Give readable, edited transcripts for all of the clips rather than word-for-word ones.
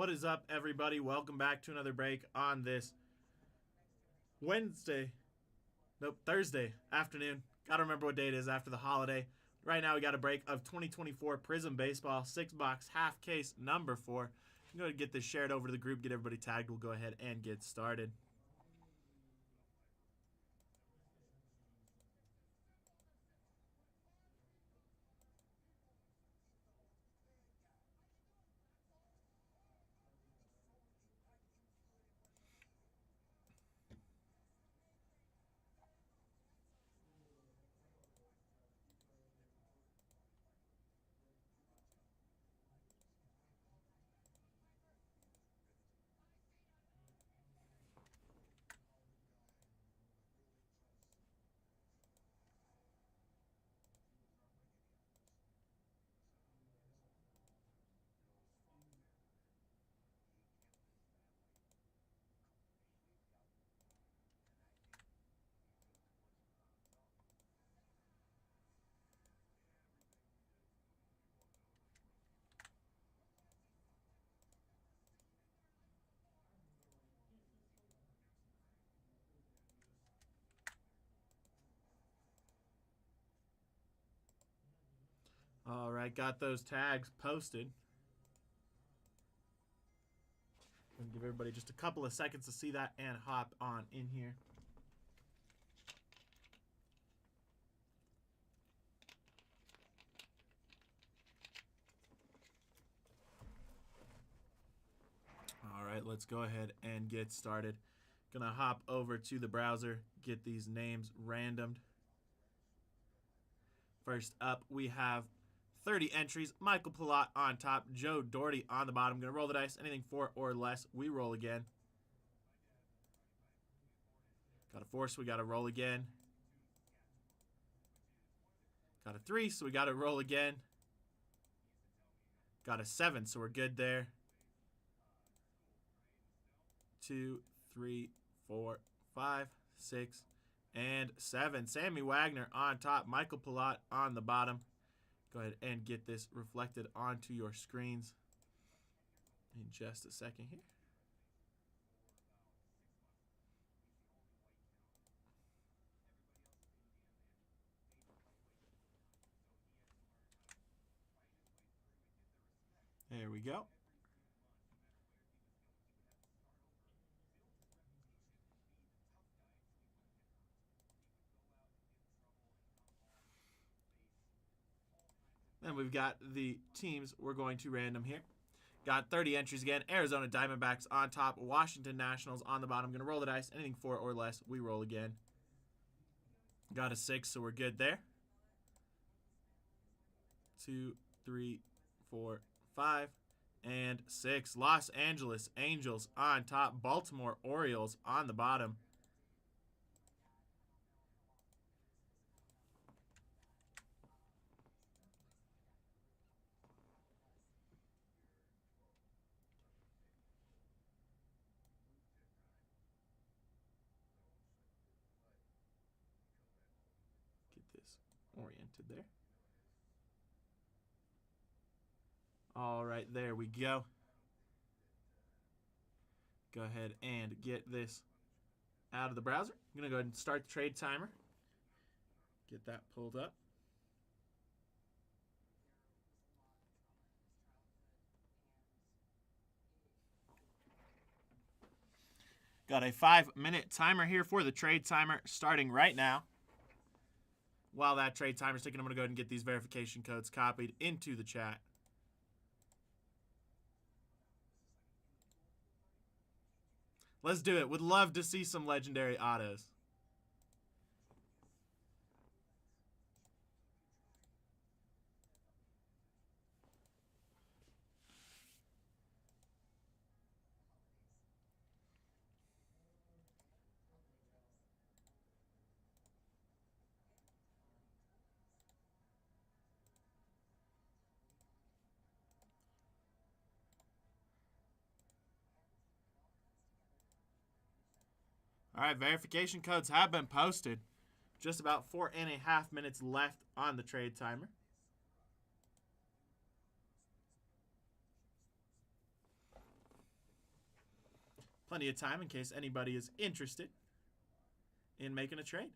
What is up, everybody? Welcome back to another break on this Thursday afternoon. Gotta remember what day it is after the holiday. Right now, we got a break of 2024 Prizm Baseball 6-box half case number 4. I'm going to get this shared over to the group, get everybody tagged. We'll go ahead and get started. All right, got those tags posted. And give everybody just a couple of seconds to see that and hop on in here. All right, let's go ahead and get started. Gonna hop over to the browser, get these names randomed. First up, we have 30 entries. Michael Pilat on top, Joe Doherty on the bottom. Gonna roll the dice. Anything 4 or less, we roll again. Got a 4, so we gotta roll again. Got a 3, so we gotta roll again. Got a 7, so we're good there. 2, 3, 4, 5, 6, and 7. Sammy Wagner on top, Michael Pilat on the bottom. Go ahead and get this reflected onto your screens in just a second here. There we go. Then we've got the teams we're going to random here. Got 30 entries again. Arizona Diamondbacks on top. Washington Nationals on the bottom. Going to roll the dice. Anything 4 or less, we roll again. Got a 6, so we're good there. 2, 3, 4, 5, and 6. Los Angeles Angels on top. Baltimore Orioles on the bottom. Get this oriented there. All right, there we go. Go ahead and get this out of the browser. I'm going to go ahead and start the trade timer. Get that pulled up. Got a 5-minute timer here for the trade timer starting right now. While that trade timer's ticking, I'm going to go ahead and get these verification codes copied into the chat. Let's do it. Would love to see some legendary autos. All right, verification codes have been posted. Just about 4.5 minutes left on the trade timer. Plenty of time in case anybody is interested in making a trade.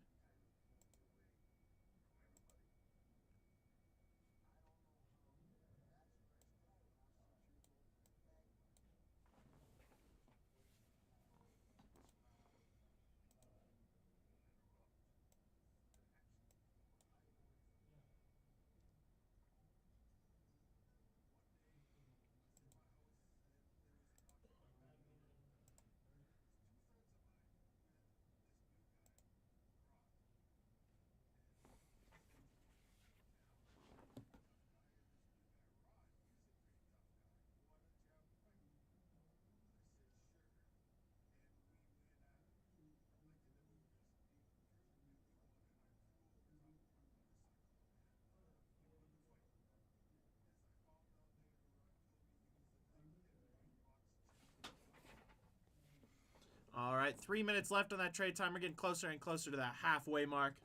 All right, 3 minutes left on that trade time. We're getting closer and closer to that halfway mark.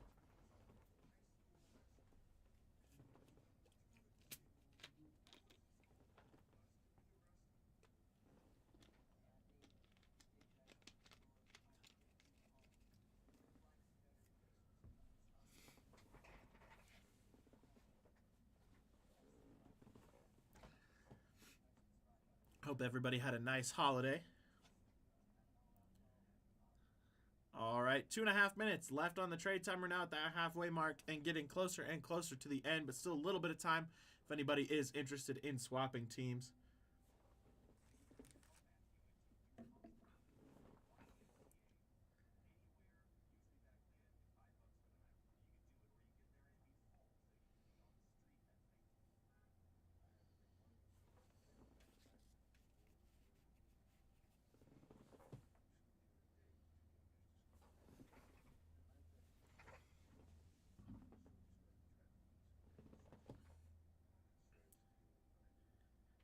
Hope everybody had a nice holiday. All right, 2.5 minutes left on the trade timer now at that halfway mark and getting closer and closer to the end, but still a little bit of time if anybody is interested in swapping teams.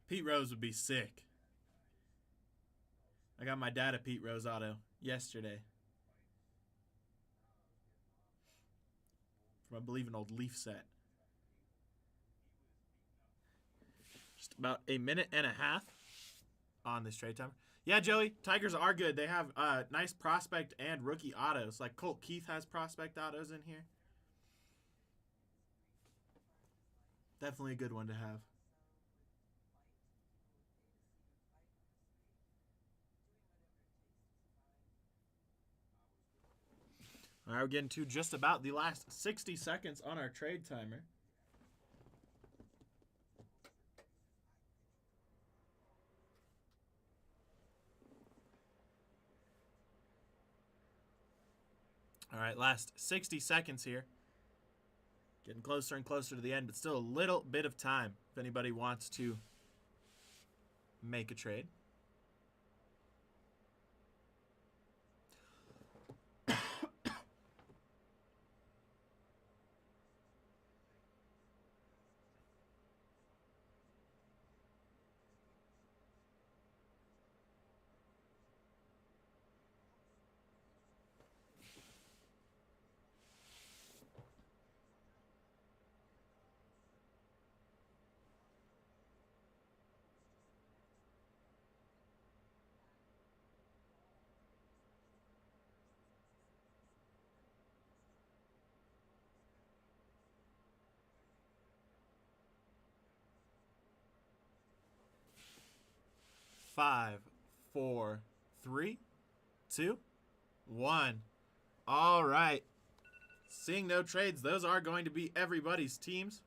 Pete Rose would be sick. I got my dad a Pete Rose auto yesterday. From, I believe, an old Leaf set. Just about a minute and a half on this trade timer. Yeah, Joey, Tigers are good. They have nice prospect and rookie autos. Like Colt Keith has prospect autos in here. Definitely a good one to have. All right, we're getting to just about the last 60 seconds on our trade timer. All right, last 60 seconds here. Getting closer and closer to the end, but still a little bit of time if anybody wants to make a trade. Five, 4, 3, 2, 1. All right. Seeing no trades, those are going to be everybody's teams.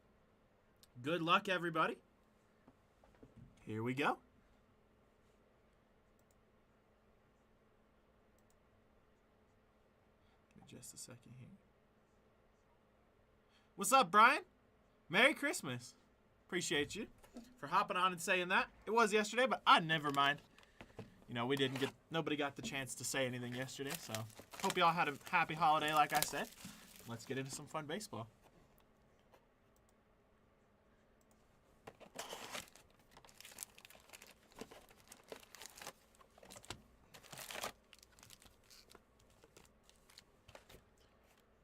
Good luck, everybody. Here we go. Give me just a second here. What's up, Brian? Merry Christmas. Appreciate you for hopping on and saying that. It was yesterday, but I never mind. You know, nobody got the chance to say anything yesterday, so hope y'all had a happy holiday, like I said. Let's get into some fun baseball.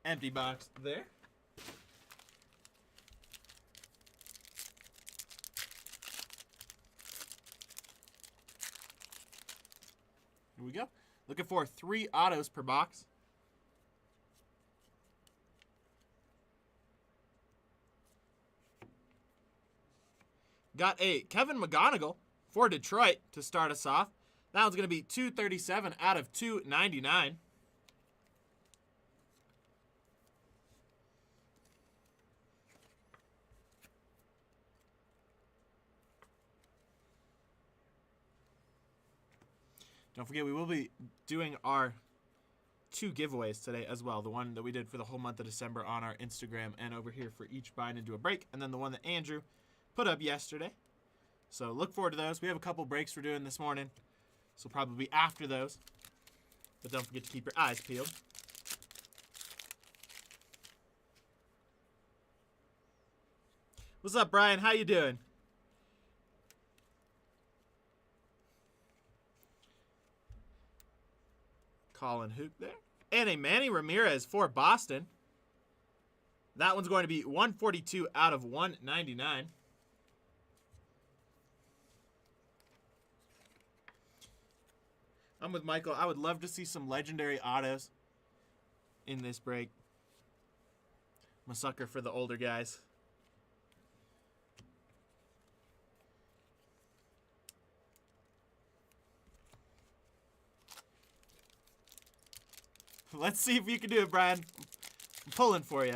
Empty box there. Here we go. Looking for 3 autos per box. Got a Kevin McGonigal for Detroit to start us off. That one's going to be 237 out of 299. Don't forget, we will be doing our 2 giveaways today as well. The one that we did for the whole month of December on our Instagram and over here for each bind into a break. And then the one that Andrew put up yesterday. So look forward to those. We have a couple breaks we're doing this morning. So probably after those. But don't forget to keep your eyes peeled. What's up, Brian? How you doing? Colin Hook there. And a Manny Ramirez for Boston. That one's going to be 142 out of 199. I'm with Michael. I would love to see some legendary autos in this break. I'm a sucker for the older guys. Let's see if you can do it, Brian. I'm pulling for you.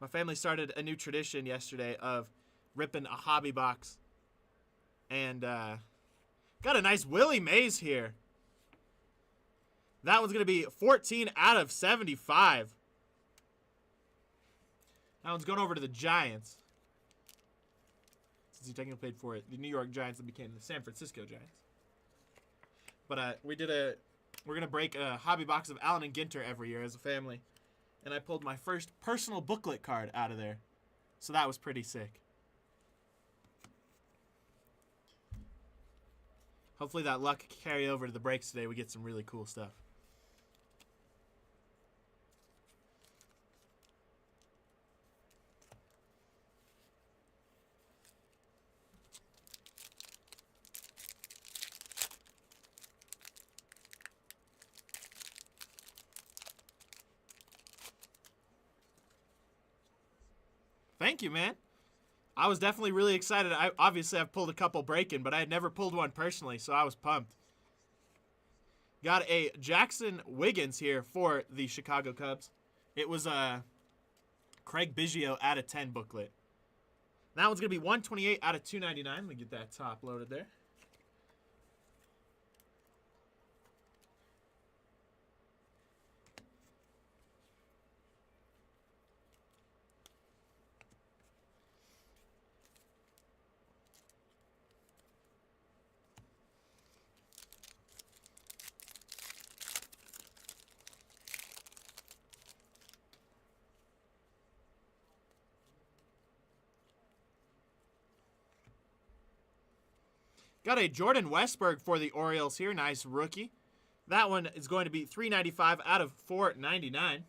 My family started a new tradition yesterday of ripping a hobby box. And got a nice Willie Mays here. That one's going to be 14 out of 75. That one's going over to the Giants. Since he technically played for the New York Giants that became the San Francisco Giants. But we're going to break a hobby box of Allen and Ginter every year as a family. And I pulled my first personal booklet card out of there. So that was pretty sick. Hopefully that luck can carry over to the breaks today. We get some really cool stuff. Thank you, man. I was definitely really excited. I've pulled a couple break-in, but I had never pulled one personally, so I was pumped. Got a Jackson Wiggins here for the Chicago Cubs. It was a Craig Biggio out of 10 booklet. That one's going to be 128 out of 299. Let me get that top loaded there. Got a Jordan Westberg for the Orioles here. Nice rookie. That one is going to be $3.95 out of $4.99.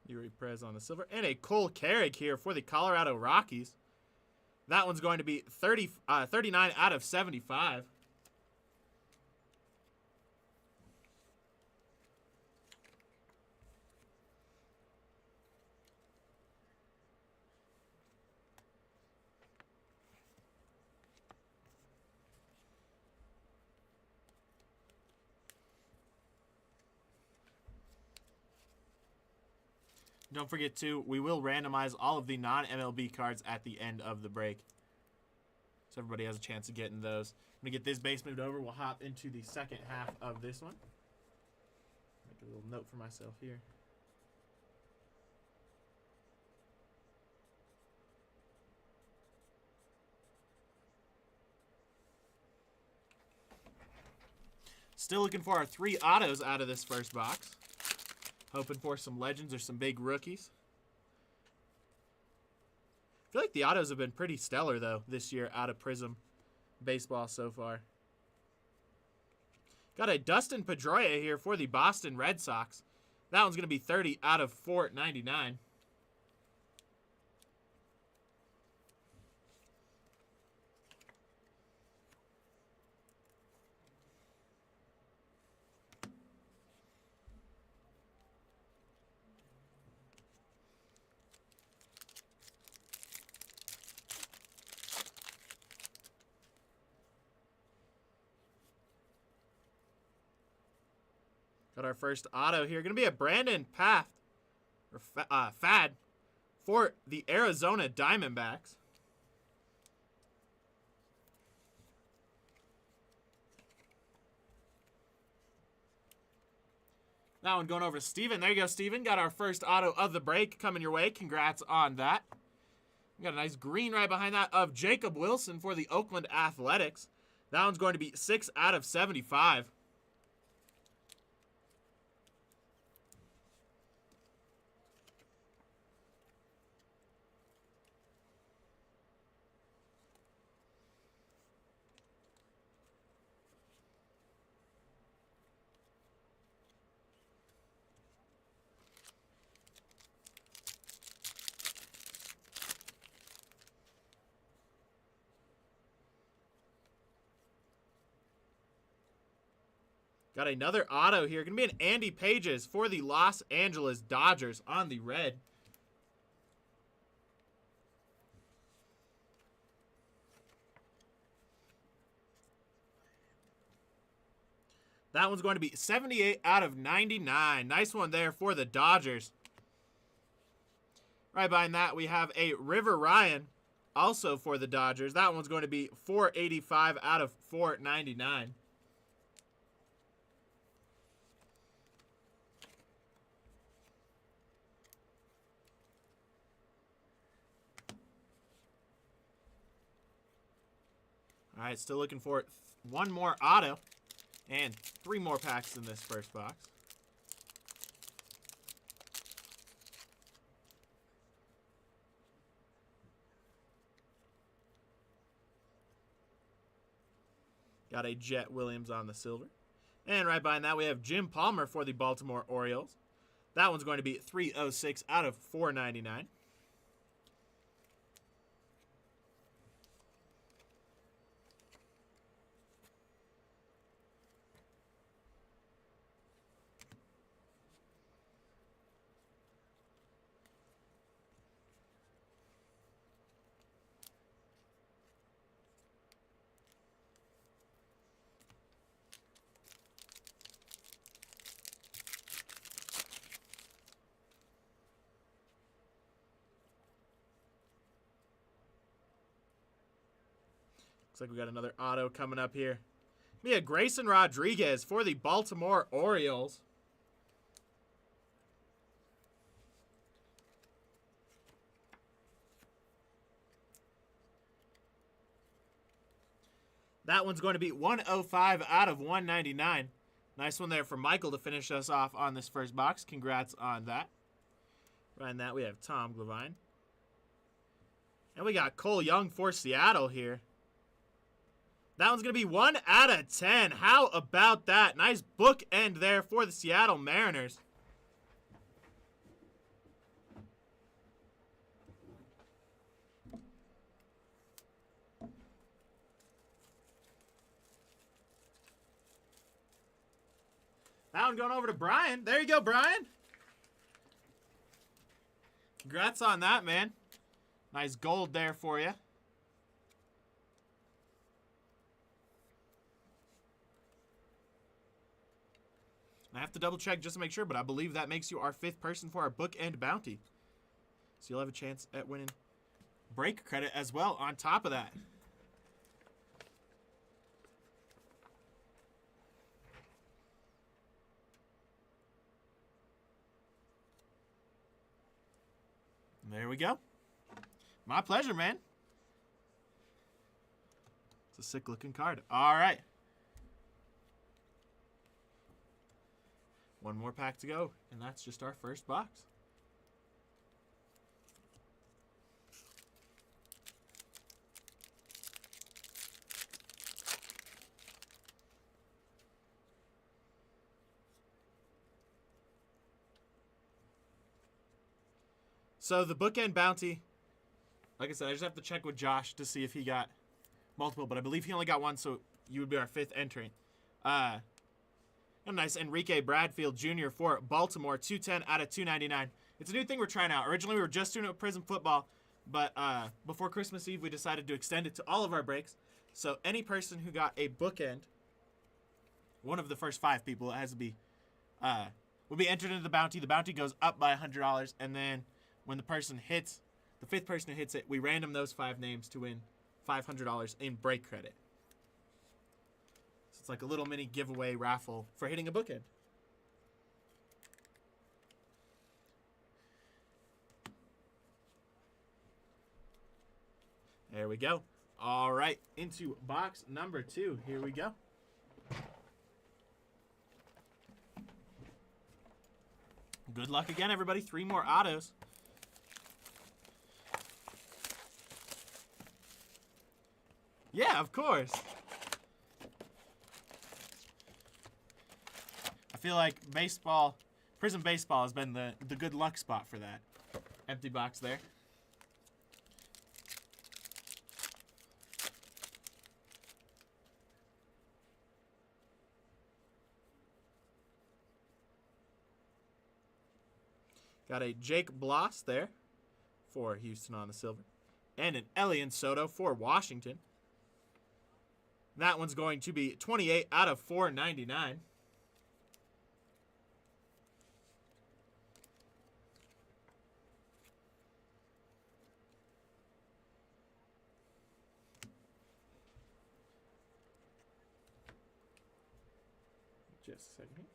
Yuri Perez on the silver. And a Cole Carrick here for the Colorado Rockies. That one's going to be 39 out of 75. Don't forget, too, we will randomize all of the non-MLB cards at the end of the break. So everybody has a chance of getting those. I'm going to get this base moved over. We'll hop into the second half of this one. Make a little note for myself here. Still looking for our 3 autos out of this first box. Hoping for some legends or some big rookies. I feel like the autos have been pretty stellar, though, this year out of Prizm baseball so far. Got a Dustin Pedroia here for the Boston Red Sox. That one's going to be 30 out of 499. Got our first auto here. Going to be a Brandon Fad for the Arizona Diamondbacks. That one going over to Steven. There you go, Steven. Got our first auto of the break coming your way. Congrats on that. We got a nice green right behind that of Jacob Wilson for the Oakland Athletics. That one's going to be 6 out of 75. Got another auto here. Going to be an Andy Pages for the Los Angeles Dodgers on the red. That one's going to be 78 out of 99. Nice one there for the Dodgers. Right behind that, we have a River Ryan, also for the Dodgers. That one's going to be 485 out of 499. All right, still looking for one more auto and 3 more packs in this first box. Got a Jet Williams on the silver. And right behind that, we have Jim Palmer for the Baltimore Orioles. That one's going to be 306 out of 499. Looks like we got another auto coming up here. We have Grayson Rodriguez for the Baltimore Orioles. That one's going to be 105 out of 199. Nice one there for Michael to finish us off on this first box. Congrats on that. Right in that, we have Tom Glavine. And we got Cole Young for Seattle here. That one's going to be 1 out of 10. How about that? Nice bookend there for the Seattle Mariners. That one going over to Brian. There you go, Brian. Congrats on that, man. Nice gold there for you. I have to double check just to make sure, but I believe that makes you our 5th person for our bookend bounty. So you'll have a chance at winning break credit as well on top of that. There we go. My pleasure, man. It's a sick looking card. All right. One more pack to go, and that's just our first box. So the bookend bounty, like I said, I just have to check with Josh to see if he got multiple, but I believe he only got one, so you would be our 5th entrant. A nice Enrique Bradfield Jr. for Baltimore, 210 out of 299. It's a new thing we're trying out. Originally, we were just doing it with Prizm Football, but before Christmas Eve, we decided to extend it to all of our breaks. So any person who got a bookend, one of the first 5 people, it has to be, will be entered into the bounty. The bounty goes up by $100, and then when the person hits, the 5th person who hits it, we random those 5 names to win $500 in break credit. So it's like a little mini giveaway raffle for hitting a bookend. There we go. All right, into box number 2. Here we go. Good luck again, everybody. 3 more autos. Yeah, of course. I feel like baseball, Prizm Baseball has been the good luck spot for that. Empty box there. Got a Jake Bloss there for Houston on the silver. And an Elian Soto for Washington. That one's going to be 28 out of 499. Just a second here.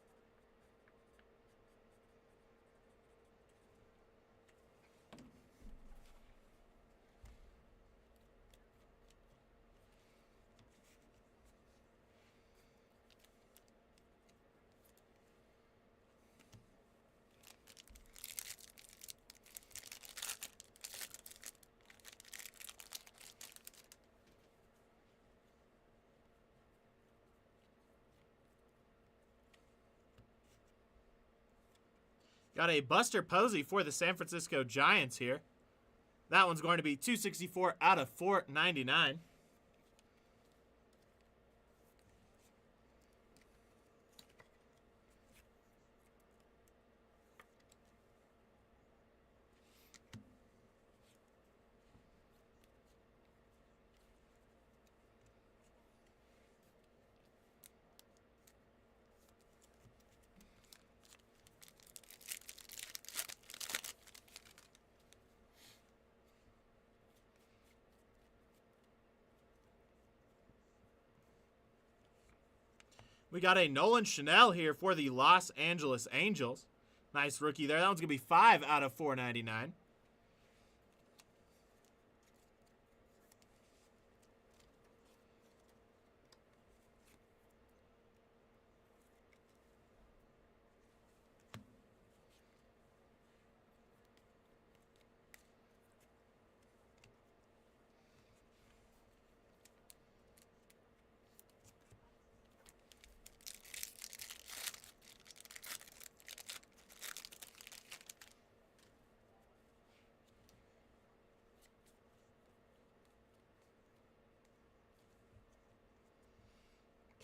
Got a Buster Posey for the San Francisco Giants here. That one's going to be 264 out of 499. We got a Nolan Chanel here for the Los Angeles Angels. Nice rookie there. That one's going to be 5 out of 499.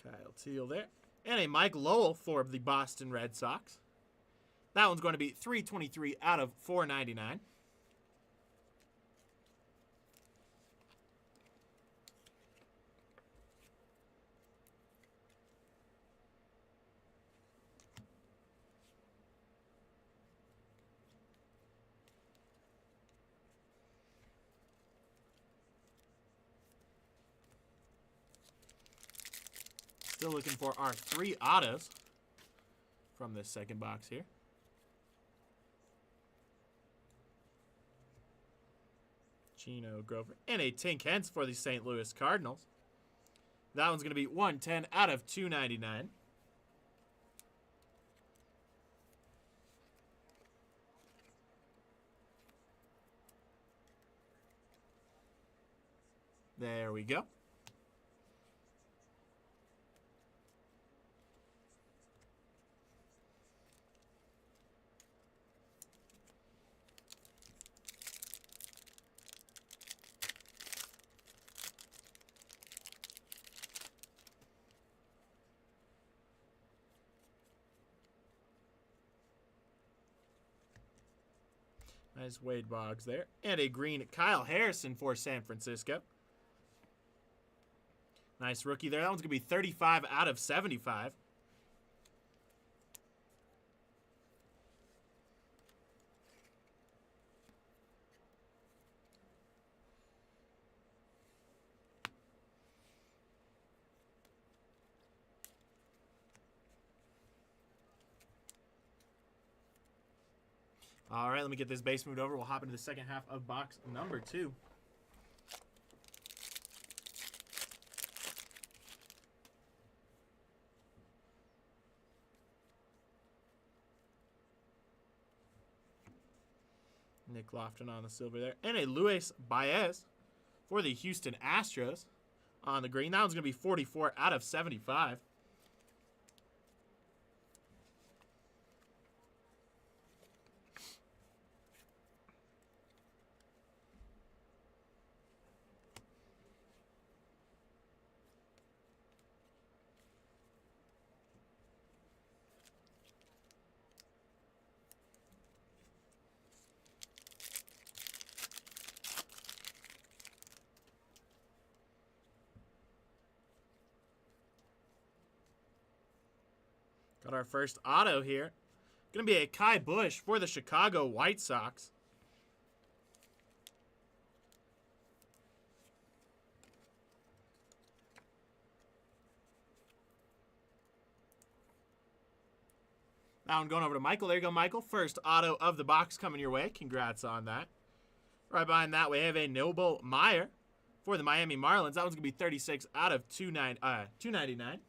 Kyle Teal there. And a Mike Lowell for the Boston Red Sox. That one's going to be 323 out of 499. Still looking for our 3 autos from this second box here. Chino Grover. And a Tink Hence for the St. Louis Cardinals. That one's going to be 110 out of 299. There we go. Nice Wade Boggs there. And a green Kyle Harrison for San Francisco. Nice rookie there. That one's going to be 35 out of 75. All right, let me get this base moved over. We'll hop into the second half of box number 2. Nick Lofton on the silver there. And a Luis Baez for the Houston Astros on the green. That one's going to be 44 out of 75. Got our first auto here. Going to be a Kai Busch for the Chicago White Sox. That one going over to Michael. There you go, Michael. First auto of the box coming your way. Congrats on that. Right behind that, we have a Noble Meyer for the Miami Marlins. That one's going to be 36 out of 299.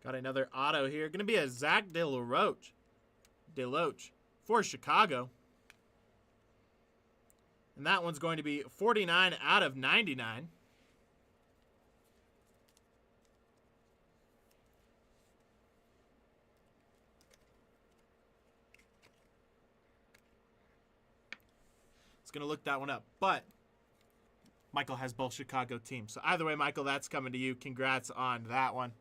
Got another auto here. Going to be a Zach DeLoach for Chicago. And that one's going to be 49 out of 99. It's going to look that one up. But Michael has both Chicago teams. So either way, Michael, that's coming to you. Congrats on that one.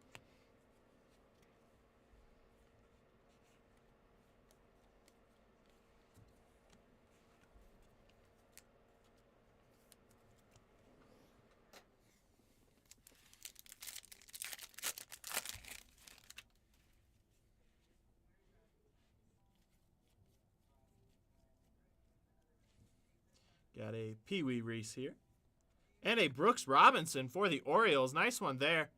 Got a Pee Wee Reese here. And a Brooks Robinson for the Orioles. Nice one there.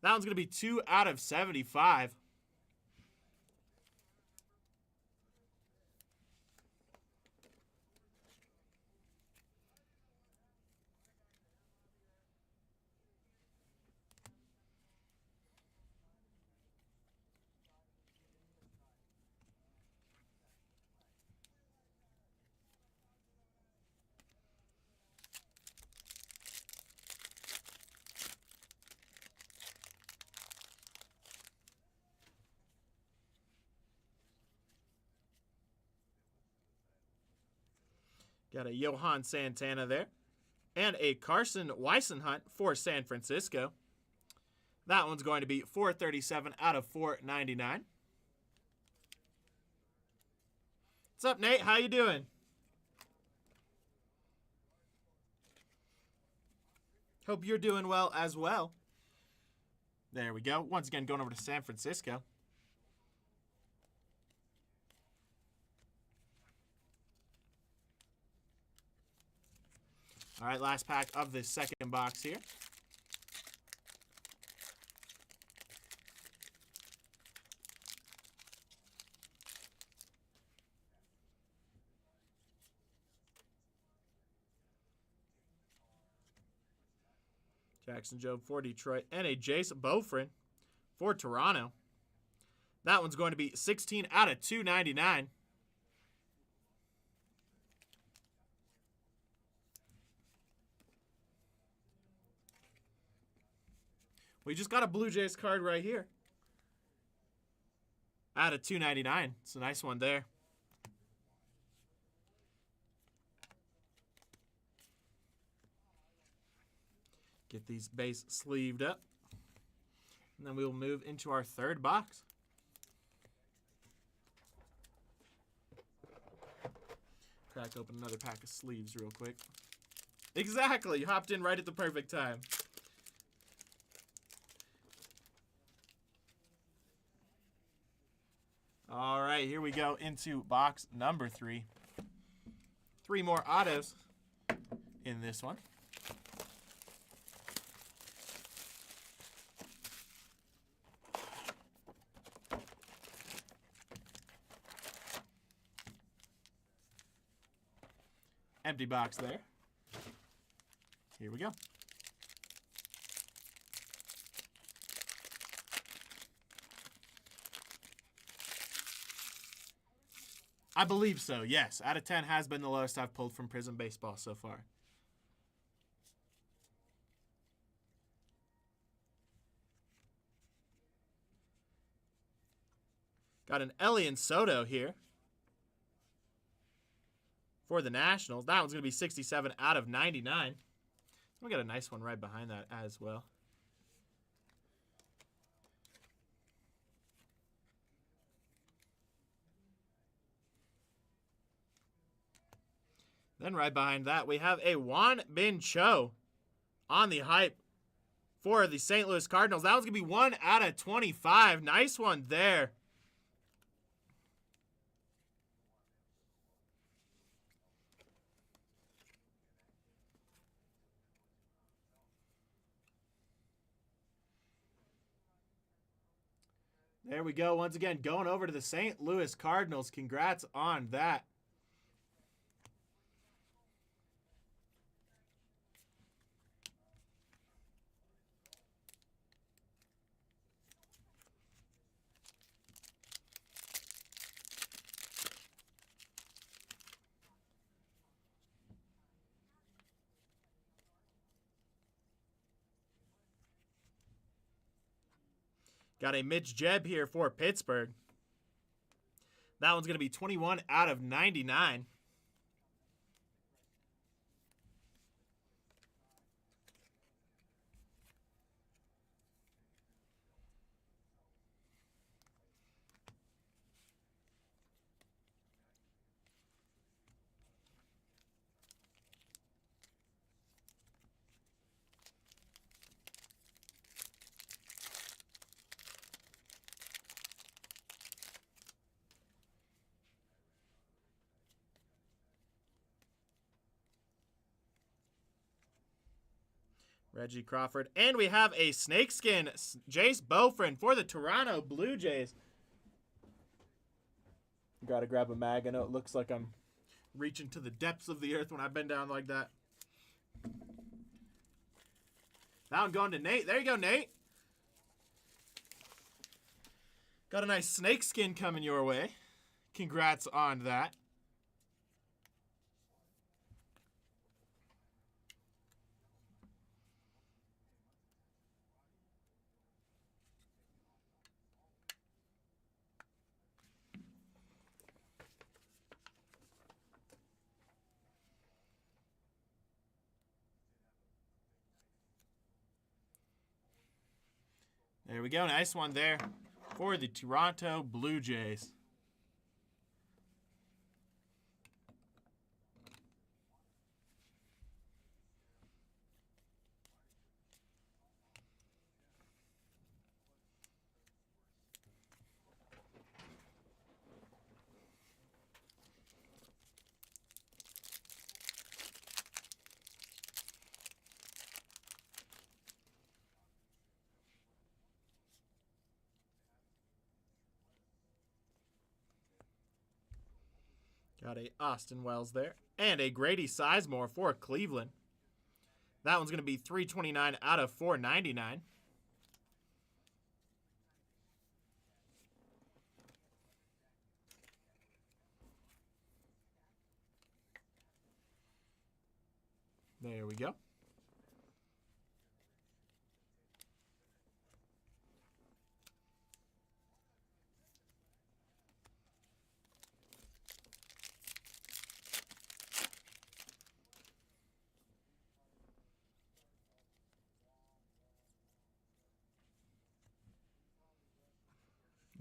That one's going to be 2 out of 75. Got a Johan Santana there. And a Carson Weissenhunt for San Francisco. That one's going to be 437 out of 499. What's up, Nate? How you doing? Hope you're doing well as well. There we go. Once again, going over to San Francisco. All right, last pack of this second box here. Jackson Jobe for Detroit. And a Jace Beaufrin for Toronto. That one's going to be 16 out of 299. We just got a Blue Jays card right here. Out of 299. It's a nice one there. Get these base sleeved up. And then we will move into our third box. Crack open another pack of sleeves real quick. Exactly. You hopped in right at the perfect time. All right, here we go into box number 3. 3 more autos in this one. Empty box there. Here we go. I believe so, yes. Out of 10 has been the lowest I've pulled from Prizm Baseball so far. Got an Elian Soto here for the Nationals. That one's going to be 67 out of 99. We got a nice one right behind that as well. Then right behind that, we have a Juan Bin Cho on the hype for the St. Louis Cardinals. That one's going to be 1 out of 25. Nice one there. There we go. Once again, going over to the St. Louis Cardinals. Congrats on that. Got a Mitch Jeb here for Pittsburgh. That one's going to be 21 out of 99. Reggie Crawford. And we have a snakeskin Jace Beaufrin for the Toronto Blue Jays. Got to grab a mag. I know it looks like I'm reaching to the depths of the earth when I bend down like that. That one going to Nate. There you go, Nate. Got a nice snakeskin coming your way. Congrats on that. There we go. Nice one there for the Toronto Blue Jays. Got a Austin Wells there. And a Grady Sizemore for Cleveland. That one's going to be 329 out of 499. There we go.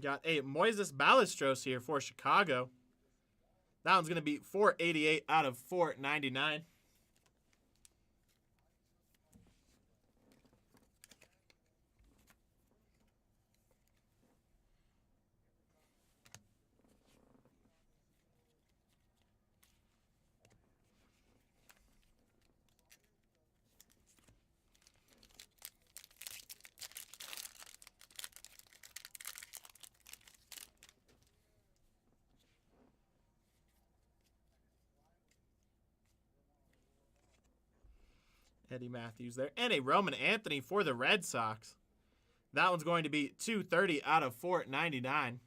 Got a Moises Ballesteros here for Chicago. That one's going to be 488 out of 499. Eddie Matthews there. And a Roman Anthony for the Red Sox. That one's going to be 230 out of 499.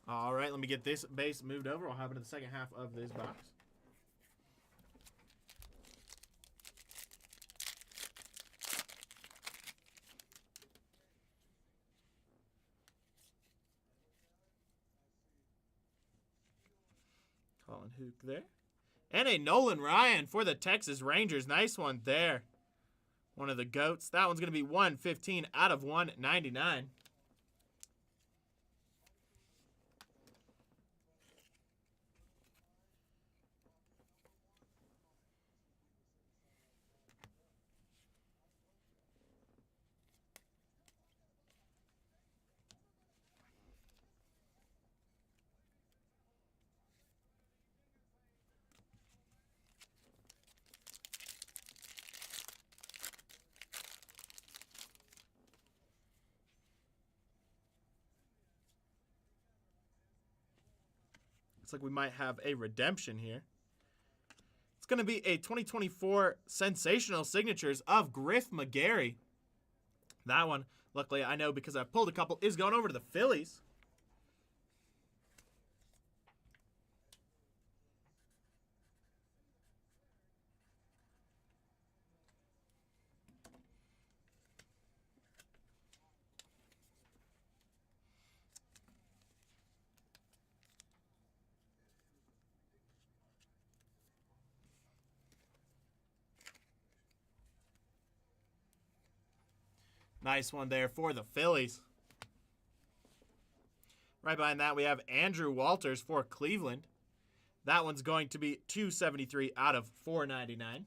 All right, let me get this base moved over. I'll have it in the second half of this box. Colin Hook there. And a Nolan Ryan for the Texas Rangers. Nice one there. One of the GOATs. That one's going to be 115 out of 199. Looks like we might have a redemption here. It's going to be a 2024 Sensational Signatures of Griff McGarry. That one, luckily I know because I pulled a couple, is going over to the Phillies. Nice one there for the Phillies. Right behind that, we have Andrew Walters for Cleveland. That one's going to be 273 out of 499.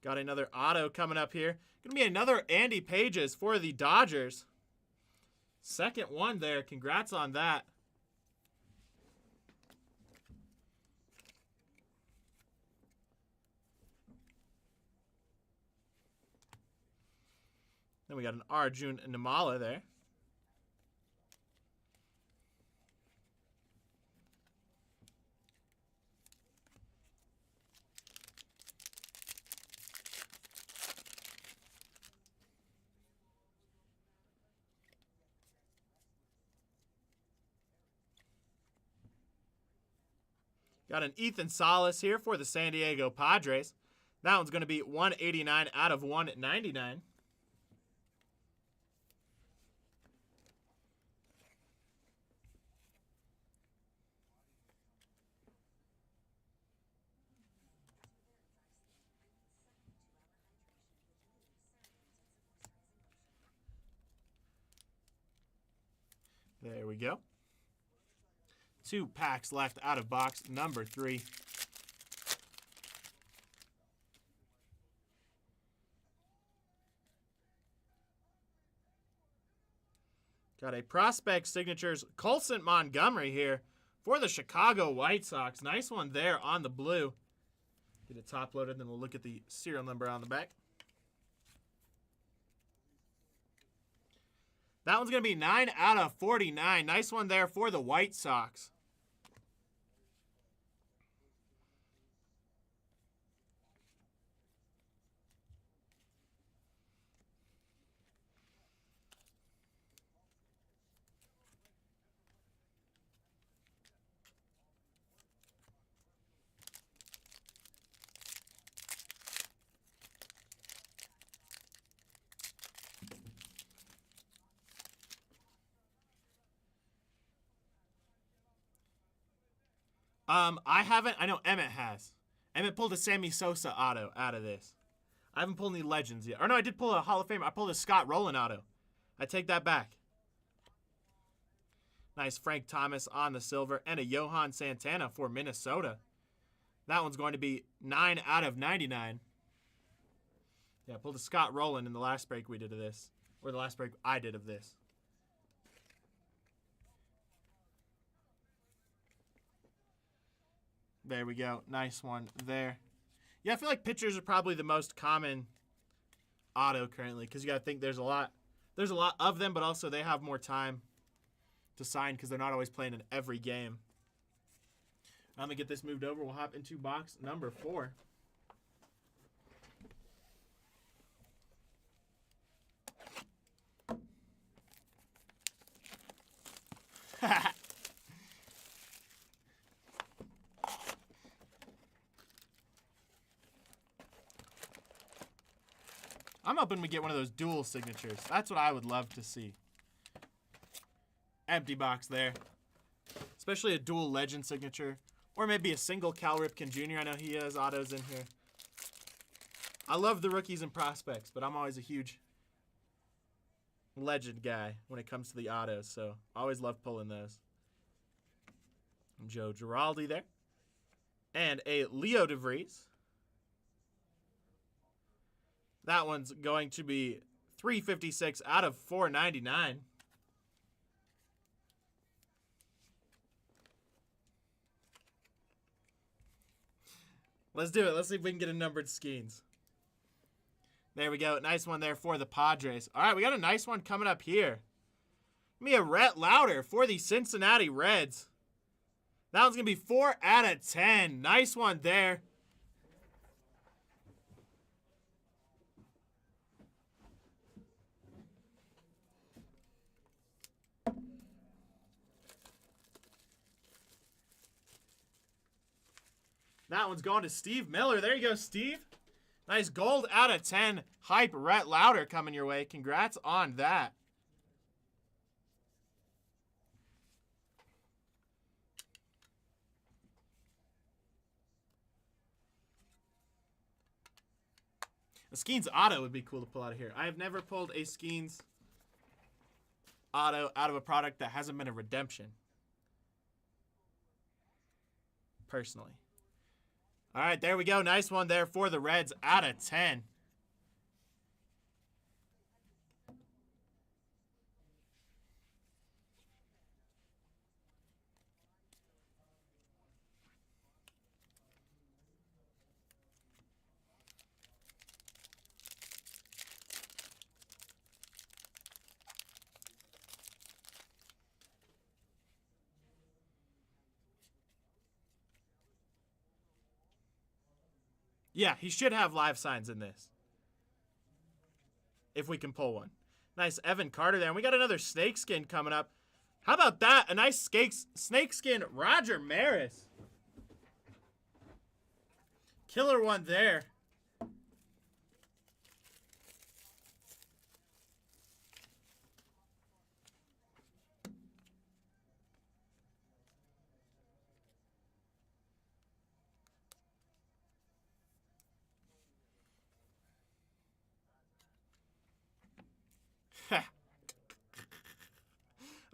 Got another auto coming up here. Going to be another Andy Pages for the Dodgers. Second one there. Congrats on that. Then we got an Arjun Nimala there. Got an Ethan Salas here for the San Diego Padres. That one's going to be 189 out of 199. There we go. 2 packs left out of box number 3. Got a prospect signatures Colson Montgomery here for the Chicago White Sox. Nice one there on the blue. Get it top loaded, then we'll look at the serial number on the back. That one's going to be 9 out of 49. Nice one there for the White Sox. I haven't. I know Emmett has. Emmett pulled a Sammy Sosa auto out of this. I haven't pulled any Legends yet. Or no, I did pull a Hall of Famer. I pulled a Scott Rowland auto. I take that back. Nice Frank Thomas on the silver and a Johan Santana for Minnesota. That one's going to be 9 out of 99. Yeah, I pulled a Scott Rowland in the last break we did of this. Or the last break I did of this. There we go. Nice one there. Yeah, I feel like pitchers are probably the most common auto currently because you got to think there's a lot of them, but also they have more time to sign because they're not always playing in every game. I'm going to get this moved over. We'll hop into box number 4. I'm hoping we get one of those dual signatures. That's what I would love to see. Empty box there. Especially a dual legend signature. Or maybe a single Cal Ripken Jr. I know he has autos in here. I love the rookies and prospects, but I'm always a huge legend guy when it comes to the autos. So I always love pulling those. Joe Giraldi there. And a Leo DeVries. That one's going to be 356 out of 499. Let's do it. Let's see if we can get a numbered Skeens. There we go. Nice one there for the Padres. All right, we got a nice one coming up here. Give me a Rhett Lauder for the Cincinnati Reds. That one's going to be 4 out of 10. Nice one there. That one's going to Steve Miller. There you go, Steve. Nice gold out of 10. Hype Rhett Lauder coming your way. Congrats on that. A Skeens auto would be cool to pull out of here. I have never pulled a Skeens auto out of a product that hasn't been a redemption. Personally. All right, there we go. Nice one there for the Reds out of 10. Yeah, he should have live signs in this. If we can pull one. Nice Evan Carter there. And we got another snakeskin coming up. How about that? A nice snakeskin Roger Maris. Killer one there.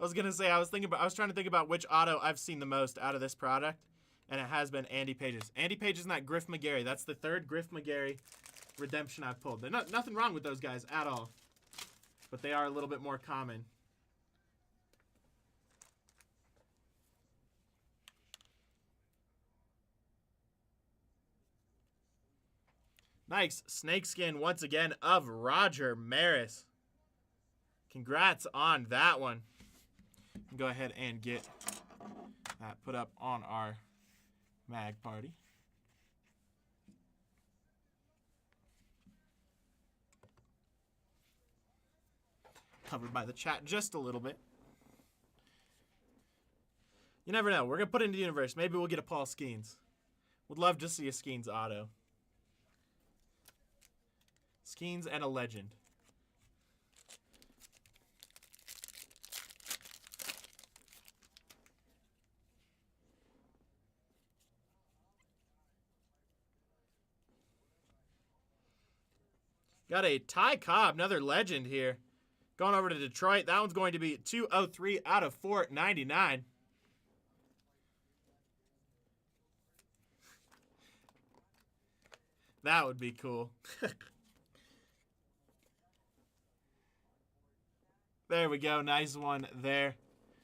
I was gonna say I was trying to think about which auto I've seen the most out of this product, and it has been Andy Page's. Andy Page is not Griff McGarry. That's the third Griff McGarry redemption I've pulled. There's nothing wrong with those guys at all, but they are a little bit more common. Nice snakeskin once again of Roger Maris. Congrats on that one. Go ahead and get that put up on our mag party. Covered by the chat just a little bit. You never know. We're going to put it into the universe. Maybe we'll get a Paul Skeens. Would love to see a Skeens auto. Skeens and a legend. Got a Ty Cobb, another legend here. Going over to Detroit. That one's going to be 203 out of 499. That would be cool. There we go. Nice one there.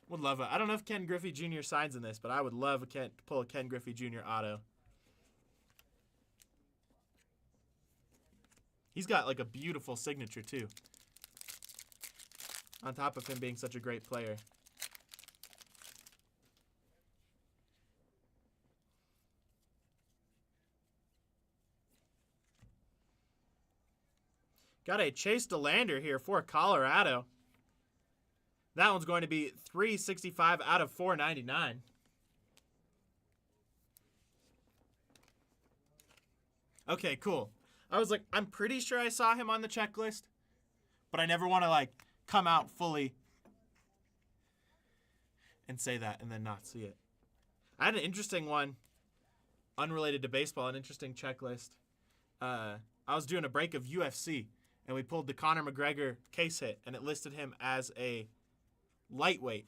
Would love it. I don't know if Ken Griffey Jr. signs in this, but I would love to pull a Ken Griffey Jr. auto. He's got like a beautiful signature too. On top of him being such a great player. Got a Chase DeLander here for Colorado. That one's going to be 365 out of 499. Okay, cool. I was like, I'm pretty sure I saw him on the checklist, but I never want to like come out fully and say that and then not see it. I had an interesting one, unrelated to baseball, an interesting checklist. I was doing a break of UFC, and we pulled the Conor McGregor case hit, and it listed him as a lightweight.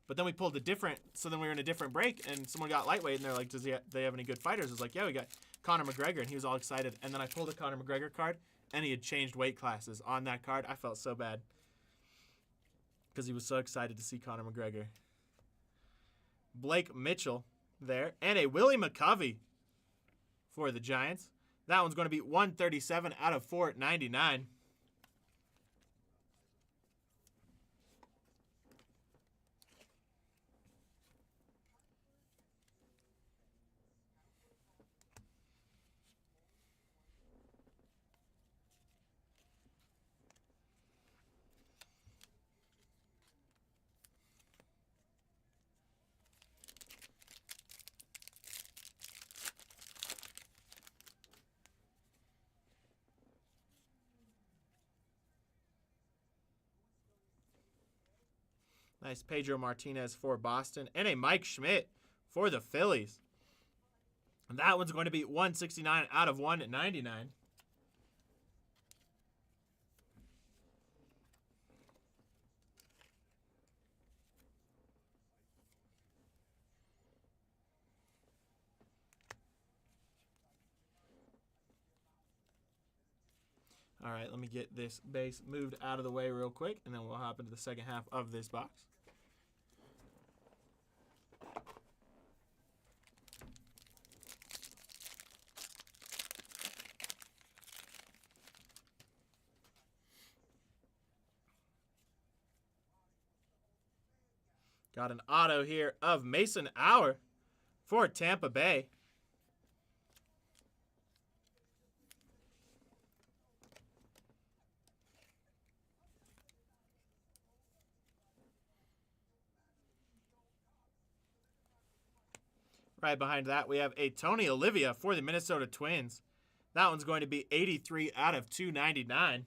But then we pulled a different, so then we were in a different break, and someone got lightweight, and they're like, they have any good fighters? I was like, yeah, we got Conor McGregor, and he was all excited. And then I pulled a Conor McGregor card, and he had changed weight classes on that card. I felt so bad because he was so excited to see Conor McGregor. Blake Mitchell there, and a Willie McCovey for the Giants. That one's going to be 137 out of 499. Nice Pedro Martinez for Boston. And a Mike Schmidt for the Phillies. And that one's going to be 169 out of 199. All right, let me get this base moved out of the way real quick, and then we'll hop into the second half of this box. Got an auto here of Mason Hour for Tampa Bay. Right behind that, we have a Tony Olivia for the Minnesota Twins. That one's going to be 83 out of 299.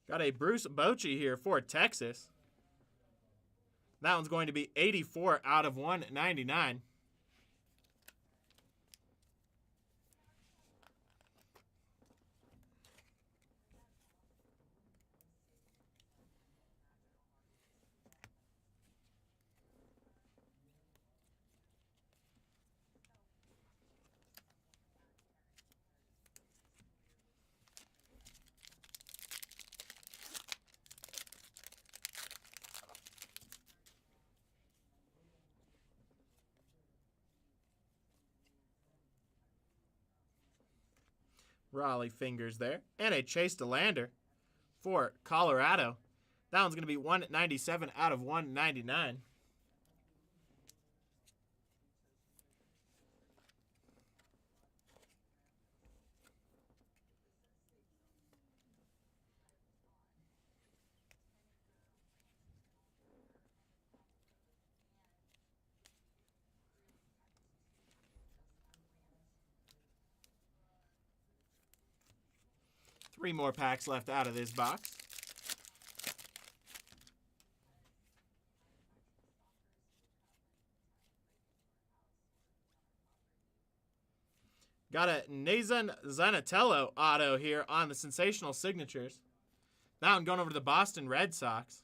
Got a Bruce Bochy here for Texas. That one's going to be 84 out of 199. Raleigh fingers there. And a Chase DeLander for Colorado. That one's going to be 197 out of 199. Three more packs left out of this box. Got a Nathan Zanatello auto here on the Sensational Signatures. That one going over to the Boston Red Sox.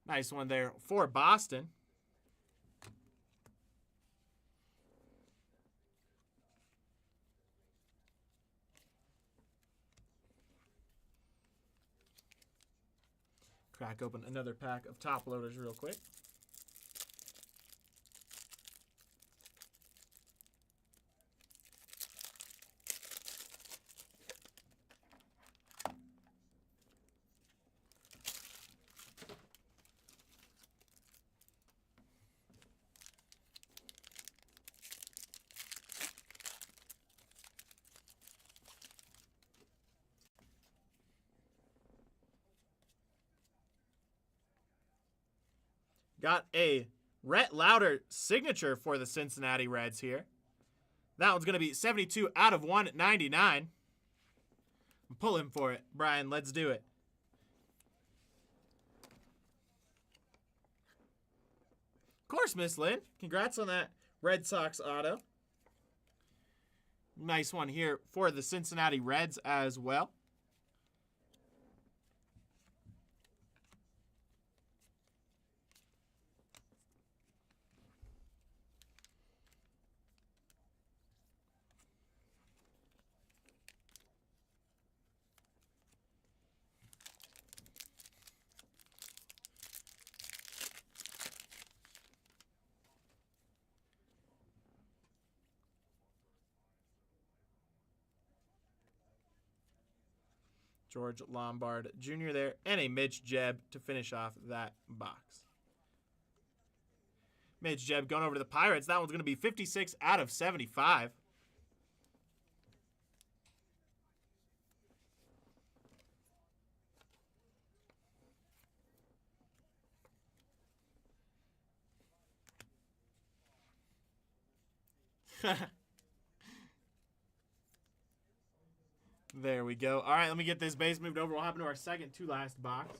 Nice one there for Boston. Crack open another pack of top loaders real quick. Got a Rhett Lauder signature for the Cincinnati Reds here. That one's going to be 72 out of 199. I'm pulling for it. Brian, let's do it. Of course, Miss Lynn. Congrats on that Red Sox auto. Nice one here for the Cincinnati Reds as well. George Lombard Jr. there, and a Mitch Jeb to finish off that box. Mitch Jeb going over to the Pirates. That one's going to be 56 out of 75. There we go. All right, let me get this base moved over. We'll hop into our second to last box.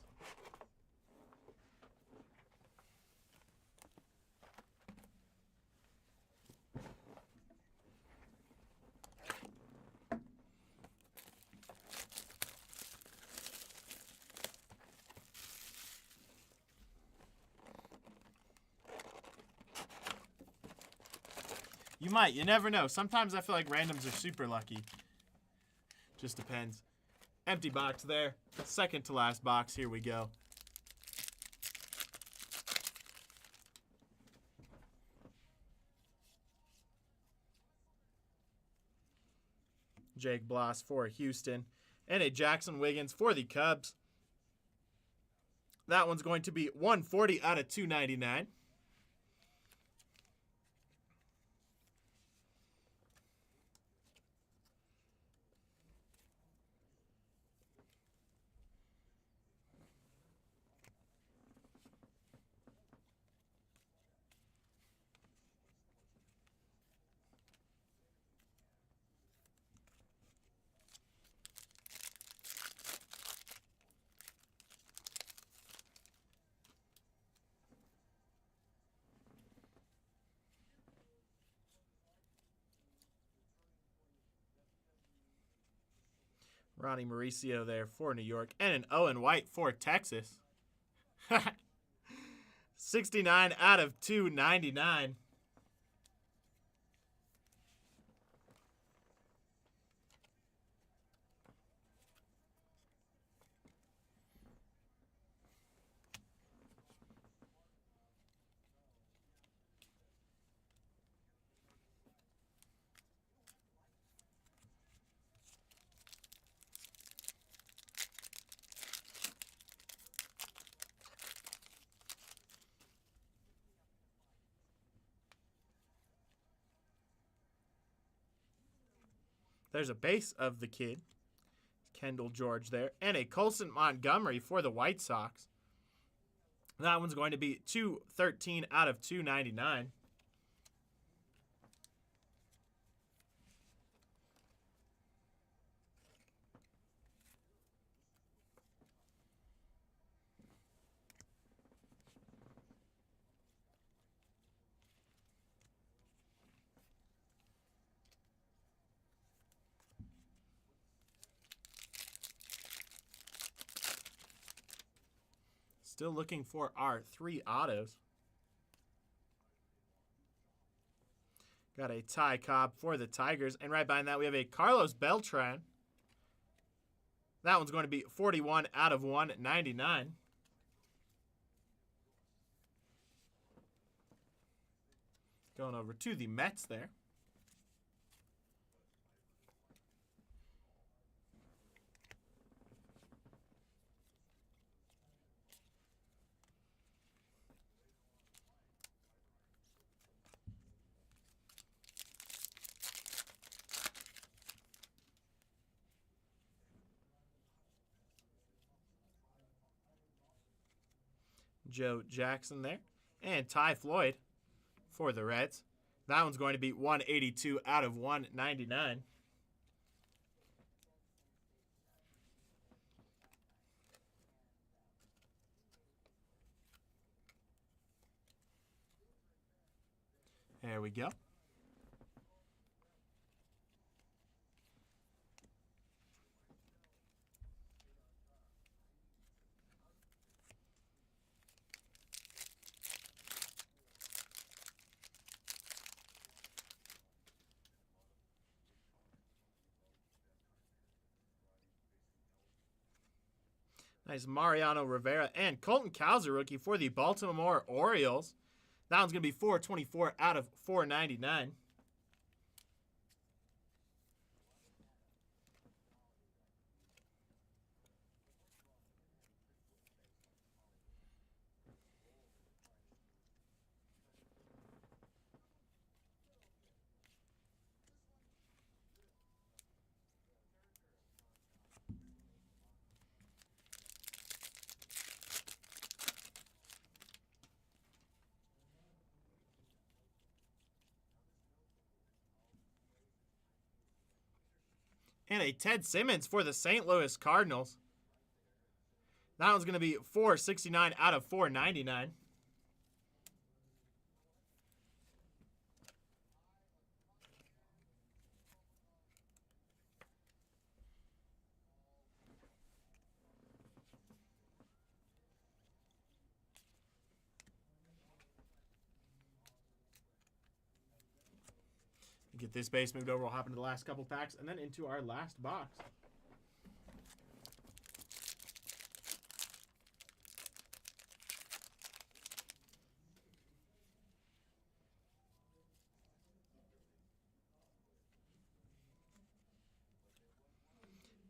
You might. You never know. Sometimes I feel like randoms are super lucky. Just depends. Empty box there. Second to last box. Here we go. Jake Bloss for Houston. And a Jackson Wiggins for the Cubs. That one's going to be 140 out of 299. Ronnie Mauricio there for New York. And an Owen White for Texas. 69 out of 299. There's a base of the kid. Kendall George there. And a Colson Montgomery for the White Sox. That one's going to be 213 out of 299. Still looking for our 3 autos. Got a Ty Cobb for the Tigers. And right behind that, we have a Carlos Beltran. That one's going to be 41 out of 199. Going over to the Mets there. Joe Jackson there. And Ty Floyd for the Reds. That one's going to be 182 out of 199. There we go. Nice Mariano Rivera and Colton Cowser rookie for the Baltimore Orioles. That one's going to be 424 out of 499. And a Ted Simmons for the St. Louis Cardinals. That one's going to be 469 out of 499. Get this base moved over. We'll hop into the last couple packs and then into our last box.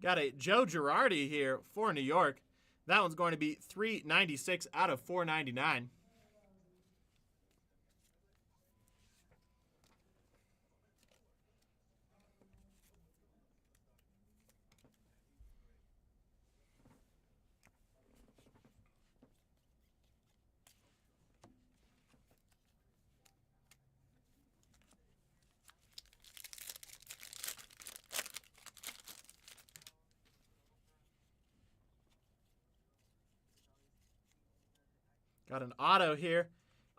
Got a Joe Girardi here for New York. That one's going to be 396 out of 499. Got an auto here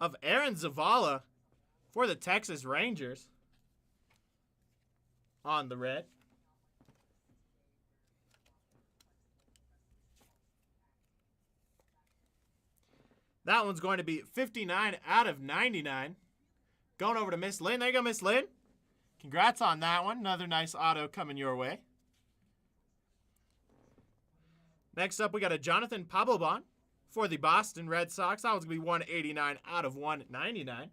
of Aaron Zavala for the Texas Rangers on the red. That one's going to be 59 out of 99. Going over to Miss Lynn. There you go, Miss Lynn. Congrats on that one. Another nice auto coming your way. Next up, we got a Jonathan Papelbon for the Boston Red Sox. That one's going to be 189 out of 199.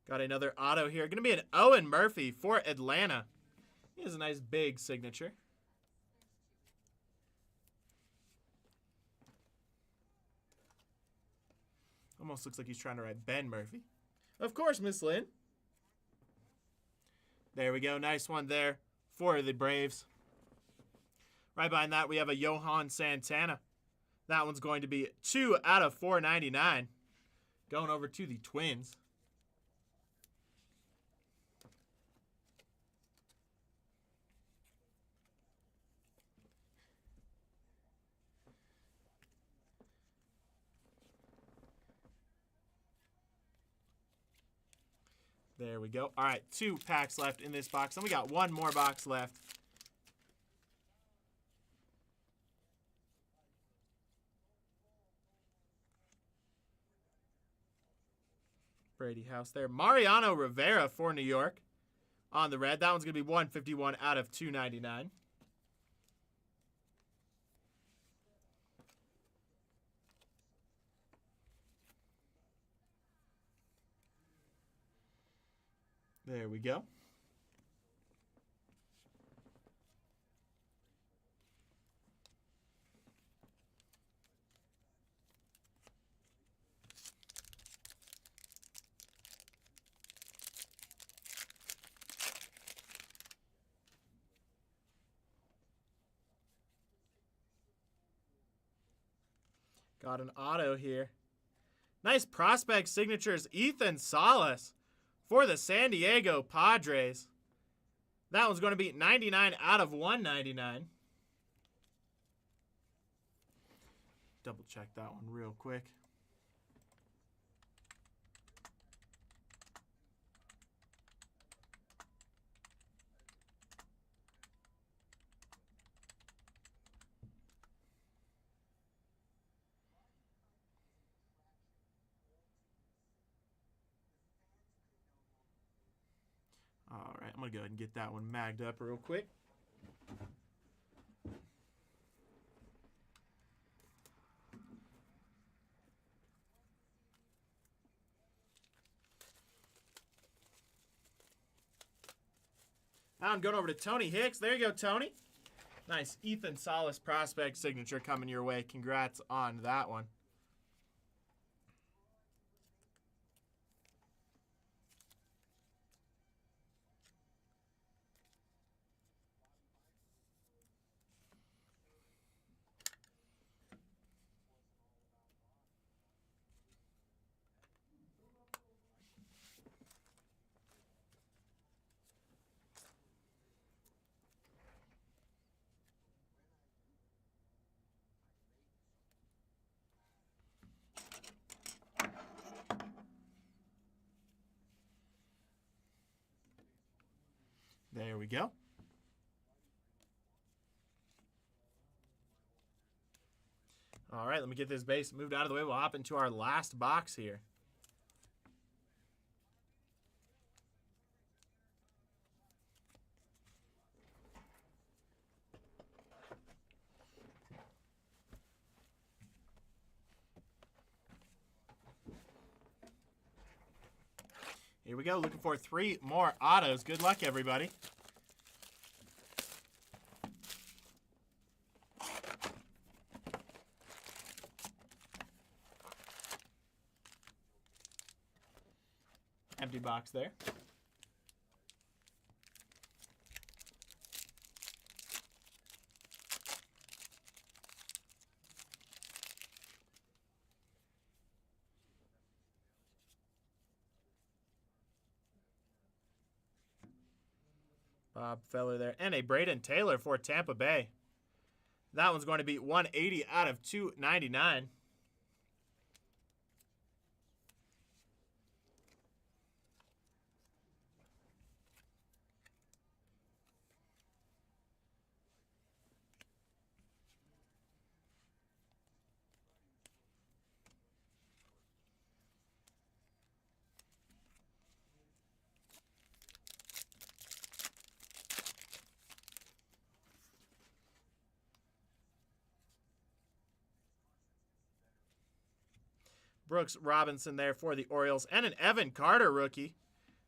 Got another auto here. Going to be an Owen Murphy for Atlanta. He has a nice big signature. Almost looks like he's trying to write Ben Murphy. Of course, Miss Lynn. There we go. Nice one there for the Braves. Right behind that, we have a Johan Santana. That one's going to be 2 out of 499. Going over to the Twins. There we go. All right, 2 packs left in this box. And we got 1 more box left. Brady House there. Mariano Rivera for New York on the red. That one's going to be 151 out of 299. There we go. Got an auto here. Nice prospect signatures. Ethan Salas for the San Diego Padres. That one's going to be 99 out of 199. Double check that one real quick. All right, I'm going to go ahead and get that one magged up real quick. Now I'm going over to Tony Hicks. There you go, Tony. Nice Ethan Salas prospect signature coming your way. Congrats on that one. There we go. All right, let me get this base moved out of the way. We'll hop into our last box here. Here we go. Looking for 3 more autos. Good luck, everybody. Empty box there. Bob Feller there. And a Braden Taylor for Tampa Bay. That one's going to be 180 out of 299. Brooks Robinson there for the Orioles. And an Evan Carter rookie.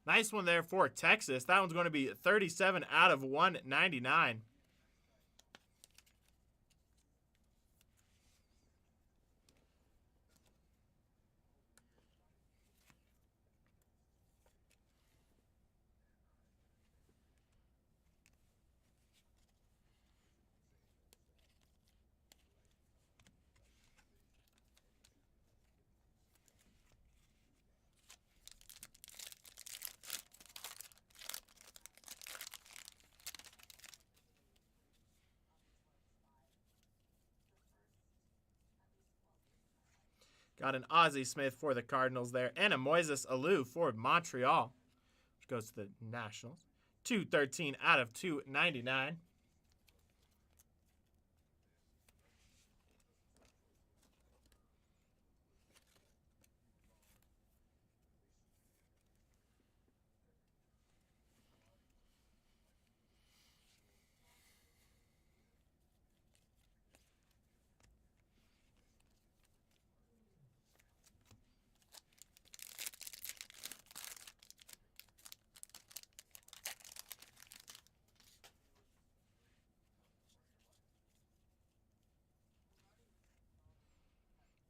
Nice one there for Texas. That one's going to be 37 out of 199. Got an Ozzie Smith for the Cardinals there. And a Moises Alou for Montreal, which goes to the Nationals. 213 out of 299.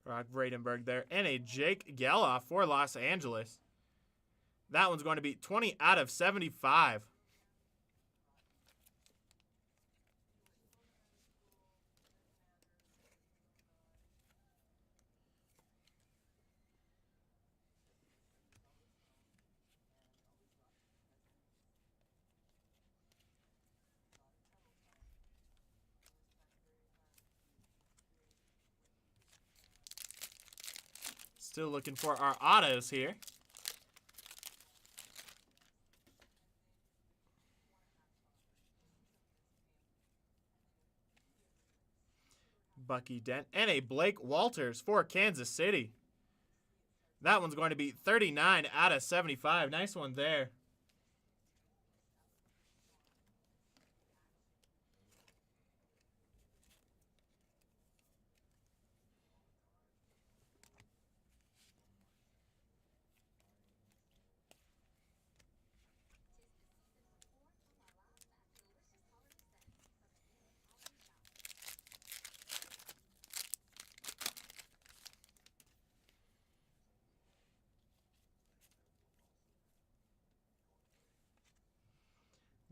Brock Vradenberg there. And a Jake Geloff for Los Angeles. That one's going to be 20 out of 75. Still looking for our autos here. Bucky Dent. And a Blake Walters for Kansas City. That one's going to be 39 out of 75. Nice one there.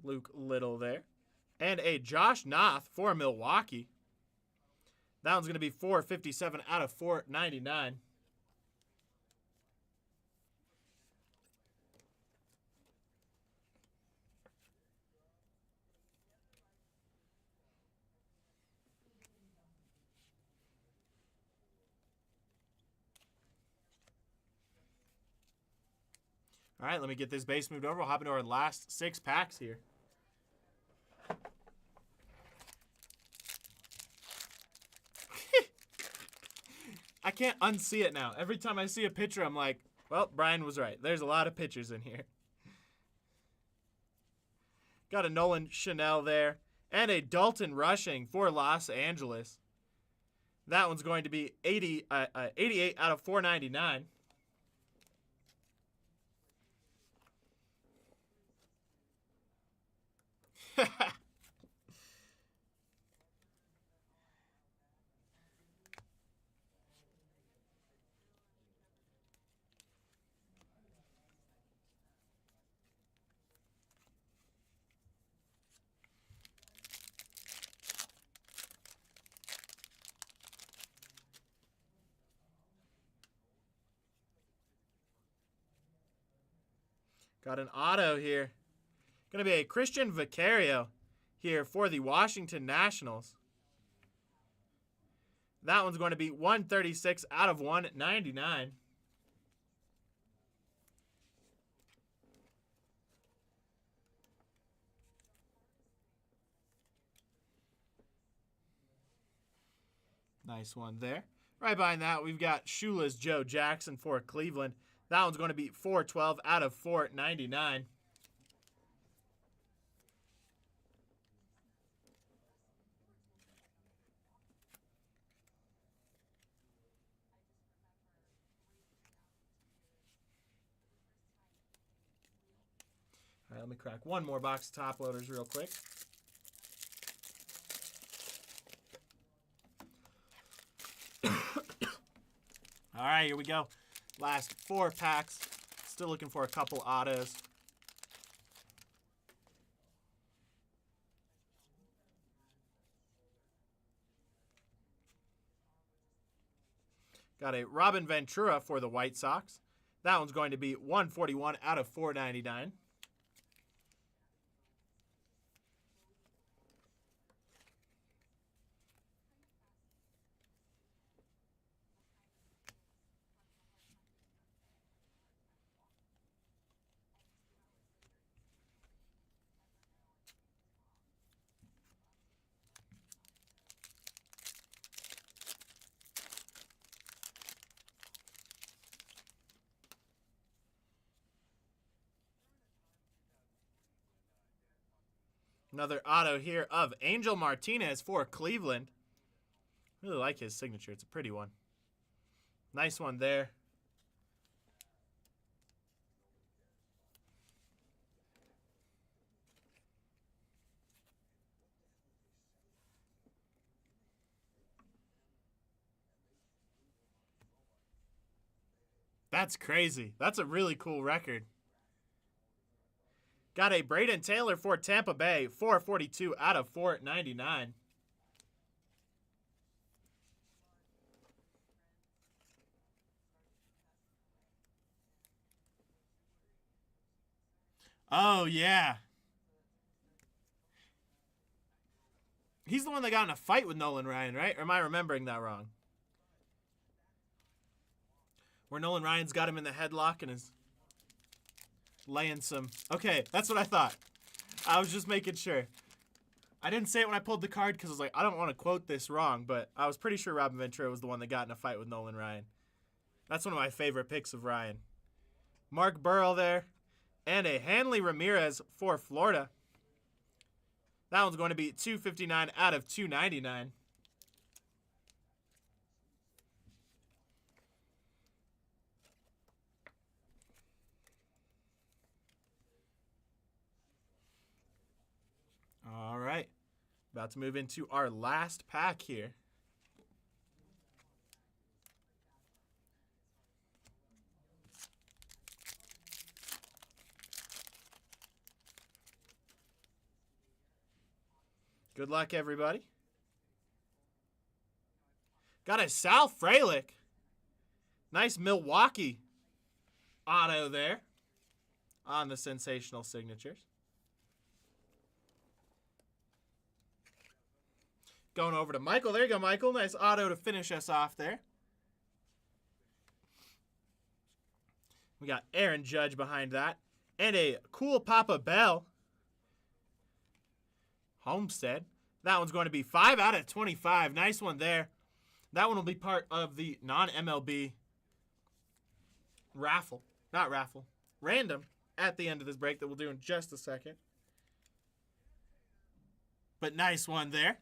Luke Little there. And a Josh Noth for Milwaukee. That one's going to be 457 out of 499. All right, let me get this base moved over. We'll hop into our last 6 packs here. I can't unsee it now. Every time I see a picture, I'm like, well, Brian was right. There's a lot of pictures in here. Got a Nolan Chanel there. And a Dalton Rushing for Los Angeles. That one's going to be 88 out of 499. Got an auto here. Going to be a Christian Vicario here for the Washington Nationals. That one's going to be 136 out of 199. Nice one there. Right behind that, we've got Shula's Joe Jackson for Cleveland. That one's going to be 412 out of 499. All right, let me crack one more box of top loaders real quick. All right, here we go. Last 4 packs. Still looking for a couple autos. Got a Robin Ventura for the White Sox. That one's going to be 141 out of 499. Another auto here of Angel Martinez for Cleveland. Really like his signature. It's a pretty one. Nice one there. That's crazy. That's a really cool record. Got a Braden Taylor for Tampa Bay, 442 out of 499. Oh, yeah. He's the one that got in a fight with Nolan Ryan, right? Or am I remembering that wrong? Where Nolan Ryan's got him in the headlock and is laying some... Okay, that's what I thought. I was just making sure. I didn't say it when I pulled the card because I was like, I don't want to quote this wrong, but I was pretty sure Robin Ventura was the one that got in a fight with Nolan Ryan. That's one of my favorite picks of Ryan. Mark Burrell there. And a Hanley Ramirez for Florida. That one's going to be 259 out of 299. All right. About to move into our last pack here. Good luck, everybody. Got a Sal Frelick. Nice Milwaukee auto there on the sensational signatures. Going over to Michael. There you go, Michael. Nice auto to finish us off there. We got Aaron Judge behind that. And a cool Papa Bell. Homestead. That one's going to be 5 out of 25. Nice one there. That one will be part of the non-MLB raffle. Not raffle. Random at the end of this break that we'll do in just a second. But nice one there.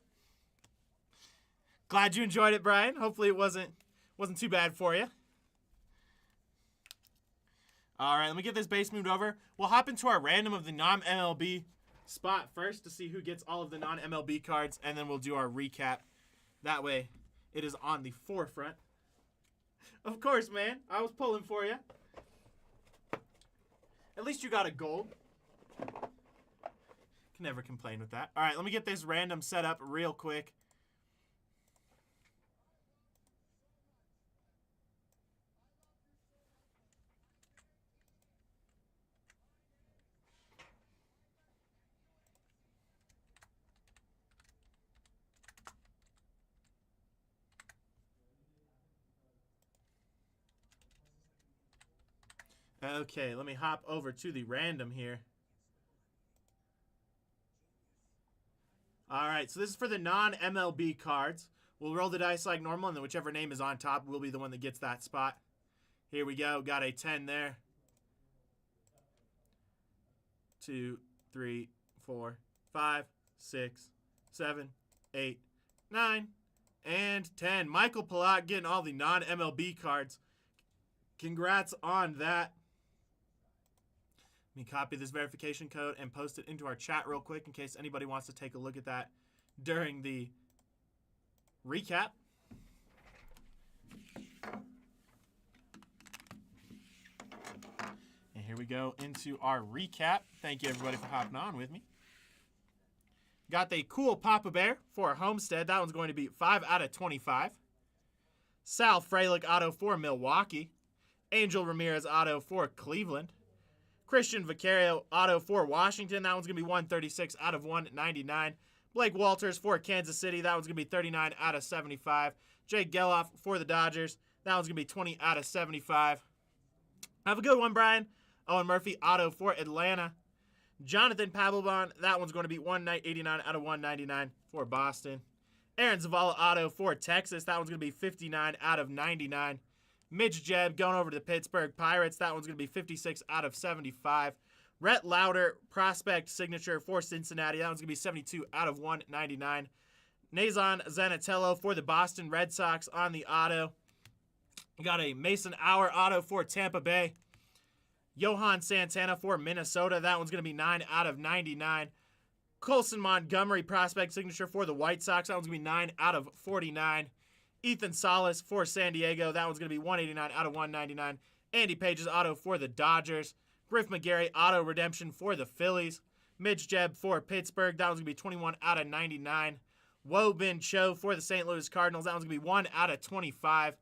Glad you enjoyed it, Brian. Hopefully it wasn't too bad for you. All right, let me get this base moved over. We'll hop into our random of the non-MLB spot first to see who gets all of the non-MLB cards, and then we'll do our recap. That way, it is on the forefront. Of course, man. I was pulling for you. At least you got a gold. Can never complain with that. All right, let me get this random set up real quick. Okay, let me hop over to the random here. All right, so this is for the non-MLB cards. We'll roll the dice like normal, and then whichever name is on top will be the one that gets that spot. Here we go. Got a 10 there. 2, 3, 4, 5, 6, 7, 8, 9, and 10. Michael Palat getting all the non-MLB cards. Congrats on that. Let me copy this verification code and post it into our chat real quick in case anybody wants to take a look at that during the recap. And here we go into our recap. Thank you, everybody, for hopping on with me. Got the cool Papa Bear for Homestead. That one's going to be 5 out of 25. Sal Frelick auto for Milwaukee. Angel Ramirez auto for Cleveland. Christian Vicario auto for Washington. That one's going to be 136 out of 199. Blake Walters for Kansas City. That one's going to be 39 out of 75. Jake Geloff for the Dodgers. That one's going to be 20 out of 75. Have a good one, Brian. Owen Murphy auto for Atlanta. Jonathan Papelbon. That one's going to be 189 out of 199 for Boston. Aaron Zavala auto for Texas. That one's going to be 59 out of 99. Mitch Jebb going over to the Pittsburgh Pirates. That one's going to be 56 out of 75. Rhett Lauder, prospect signature for Cincinnati. That one's going to be 72 out of 199. Nazon Zanatello for the Boston Red Sox on the auto. We got a Mason Hour auto for Tampa Bay. Johan Santana for Minnesota. That one's going to be 9 out of 99. Colson Montgomery, prospect signature for the White Sox. That one's going to be 9 out of 49. Ethan Salas for San Diego. That one's going to be 189 out of 199. Andy Page's auto for the Dodgers. Griff McGarry auto redemption for the Phillies. Mitch Jebb for Pittsburgh. That one's going to be 21 out of 99. Wo Bin Cho for the St. Louis Cardinals. That one's going to be 1 out of 25.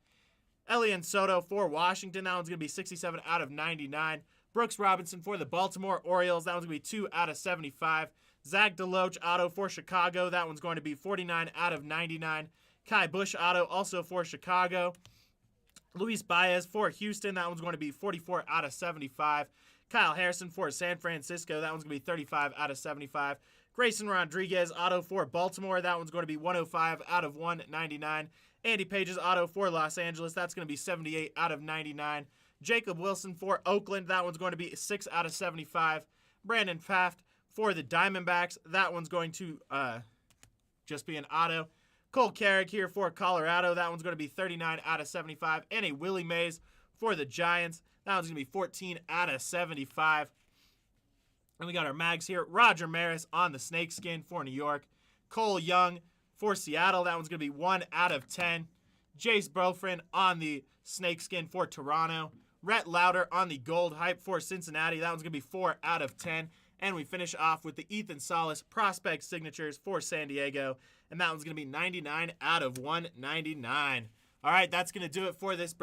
Elian Soto for Washington. That one's going to be 67 out of 99. Brooks Robinson for the Baltimore Orioles. That one's going to be 2 out of 75. Zach DeLoach auto for Chicago. That one's going to be 49 out of 99. Kai Busch auto also for Chicago. Luis Baez for Houston. That one's going to be 44 out of 75. Kyle Harrison for San Francisco. That one's going to be 35 out of 75. Grayson Rodriguez auto for Baltimore. That one's going to be 105 out of 199. Andy Page's auto for Los Angeles. That's going to be 78 out of 99. Jacob Wilson for Oakland. That one's going to be 6 out of 75. Brandon Pfaft for the Diamondbacks. That one's going to just be an auto. Cole Carrick here for Colorado. That one's going to be 39 out of 75. And a Willie Mays for the Giants. That one's going to be 14 out of 75. And we got our mags here. Roger Maris on the snakeskin for New York. Cole Young for Seattle. That one's going to be 1 out of 10. Jace Brofrin on the snakeskin for Toronto. Rhett Lauder on the gold hype for Cincinnati. That one's going to be 4 out of 10. And we finish off with the Ethan Salas prospect signatures for San Diego. And that one's going to be 99 out of 199. All right, that's going to do it for this